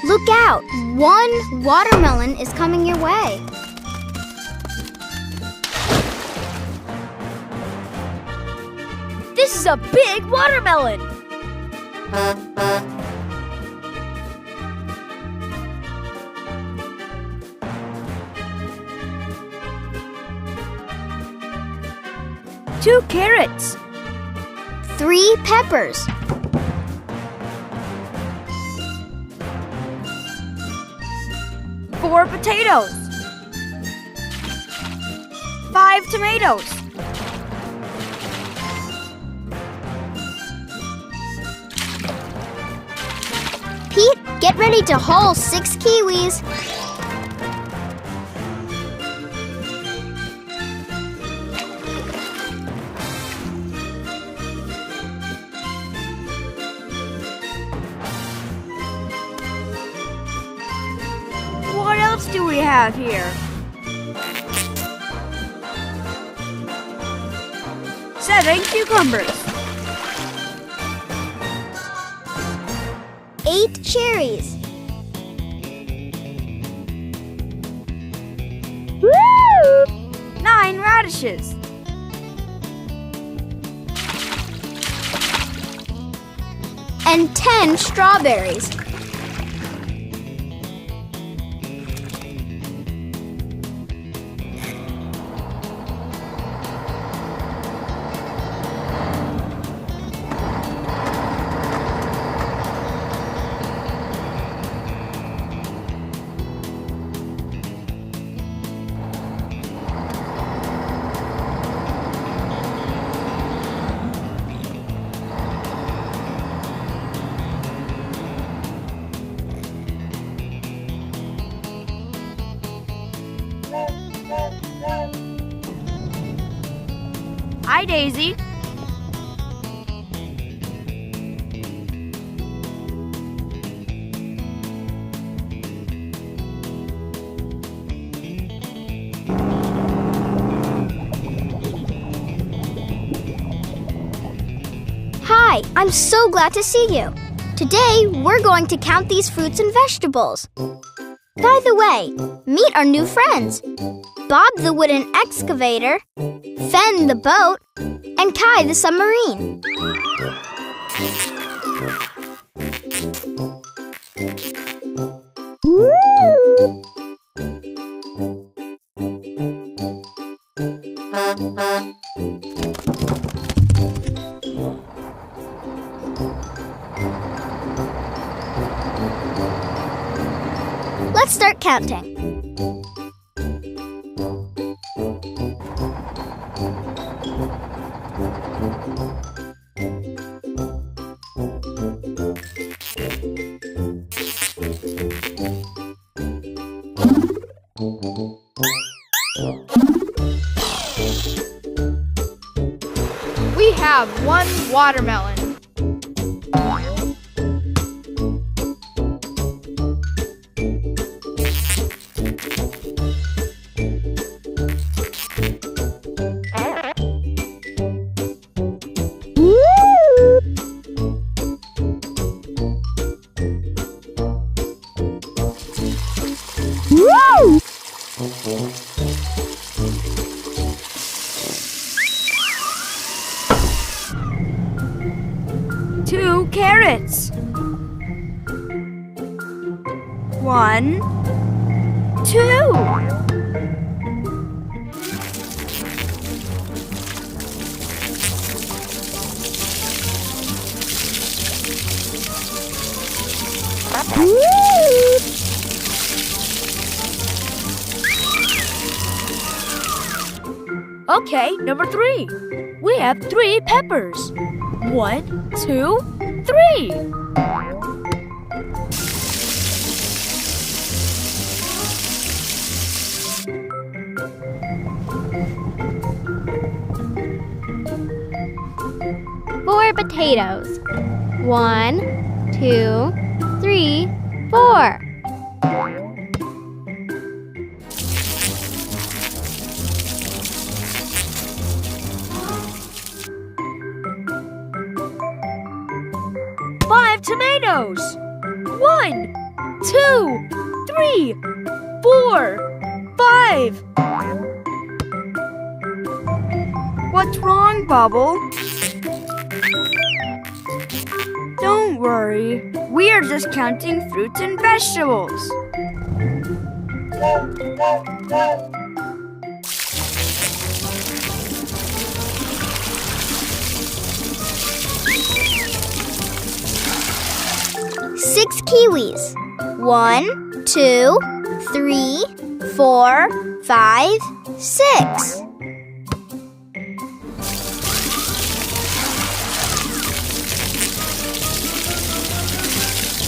Look out! One watermelon is coming your way. This is a big watermelon! Two carrots. 3 peppers. 4 potatoes. 5 tomatoes. Pete, get ready to haul 6 kiwis. What else do we have here? 7 cucumbers. 8 cherries. 9 radishes. 10 strawberries. Hi, Daisy. Hi, I'm so glad to see you. Today, we're going to count these fruits and vegetables. By the way, meet our new friends. Bob the wooden excavator, Fen the boat, and Kai the submarine. Let's start counting. We have 1 watermelon. 2 carrots. 1, 2. 'Okay, number 3. We have 3 peppers. 1, 2, 3. Four potatoes. 1, 2, 3, 4. Tomatoes. 1, 2, 3, 4, 5. What's wrong, Bubble? Don't worry. We are just counting fruits and vegetables. Six kiwis. 1, 2, 3, 4, 5, 6.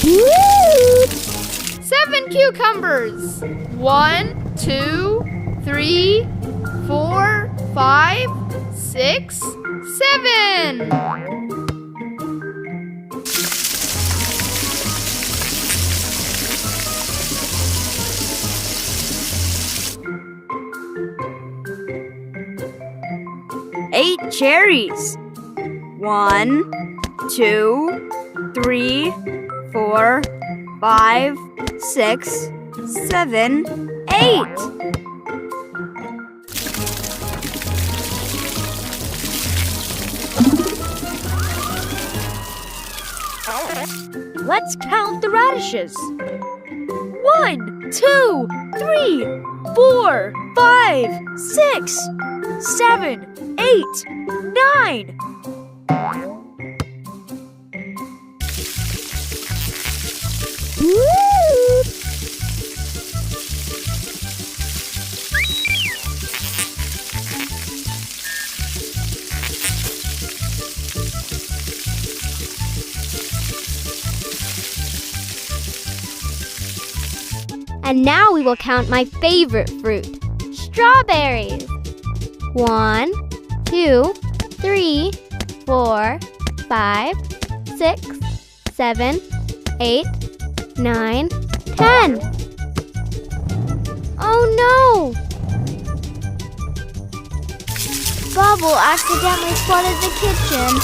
Woo! 7 cucumbers. 1, 2, 3, 4, 5, 6, 7. Eight cherries. 1, 2, 3, 4, 5, 6, 7, 8. Let's count the radishes. 1, 2, 3, 4, 5, 6, 7, 8, 9. Woo! And now we will count my favorite fruit, strawberries. 1, 2, 3, 4, 5, 6, 7, 8, 9, 10. Oh no! Bubble accidentally flooded the kitchen.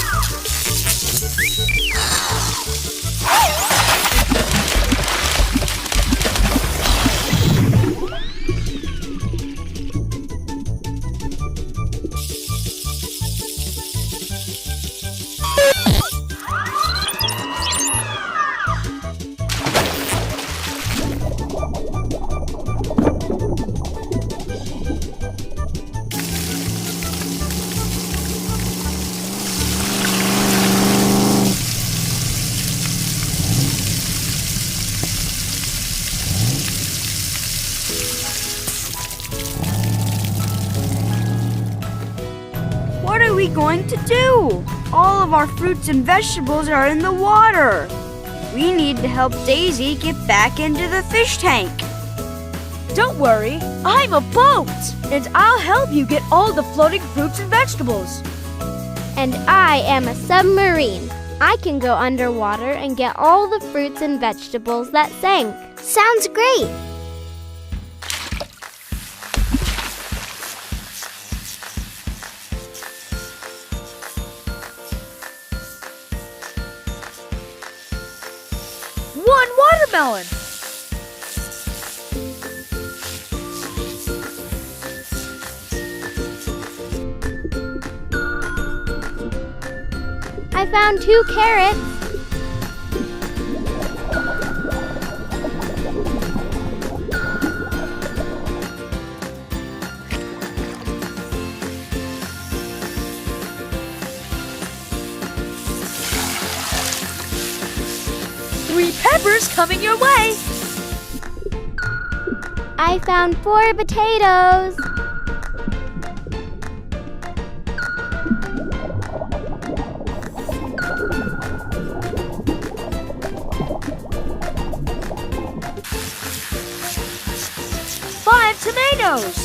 What are we going to do? All of our fruits and vegetables are in the water. We need to help Daisy get back into the fish tank. Don't worry, I'm a boat, and I'll help you get all the floating fruits and vegetables. And I am a submarine. I can go underwater and get all the fruits and vegetables that sank. Sounds great. One watermelon. I found 2 carrots. Three peppers coming your way. I found 4 potatoes. Five tomatoes.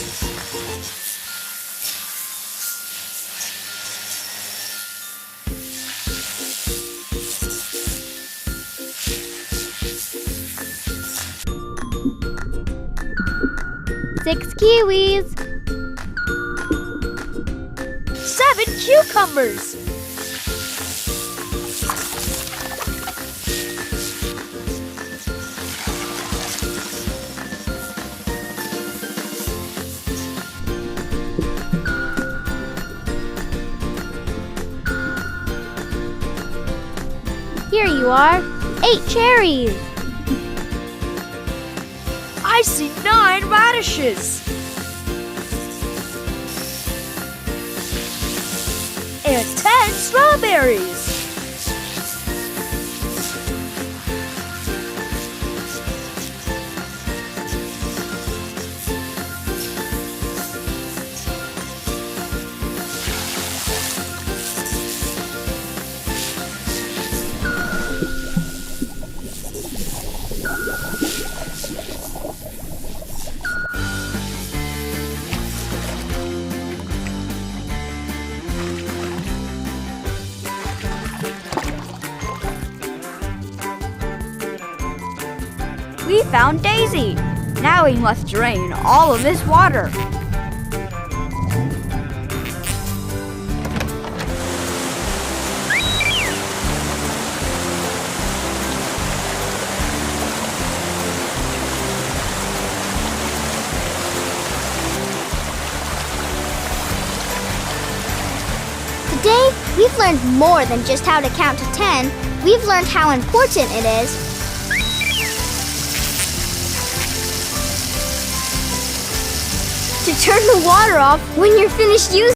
Six kiwis. 7 cucumbers. Here you are. 8 cherries. I see 9 radishes. And 10 strawberries. We found Daisy. Now we must drain all of this water. Today, we've learned more than just how to count to 10. We've learned how important it is to turn the water off when you're finished using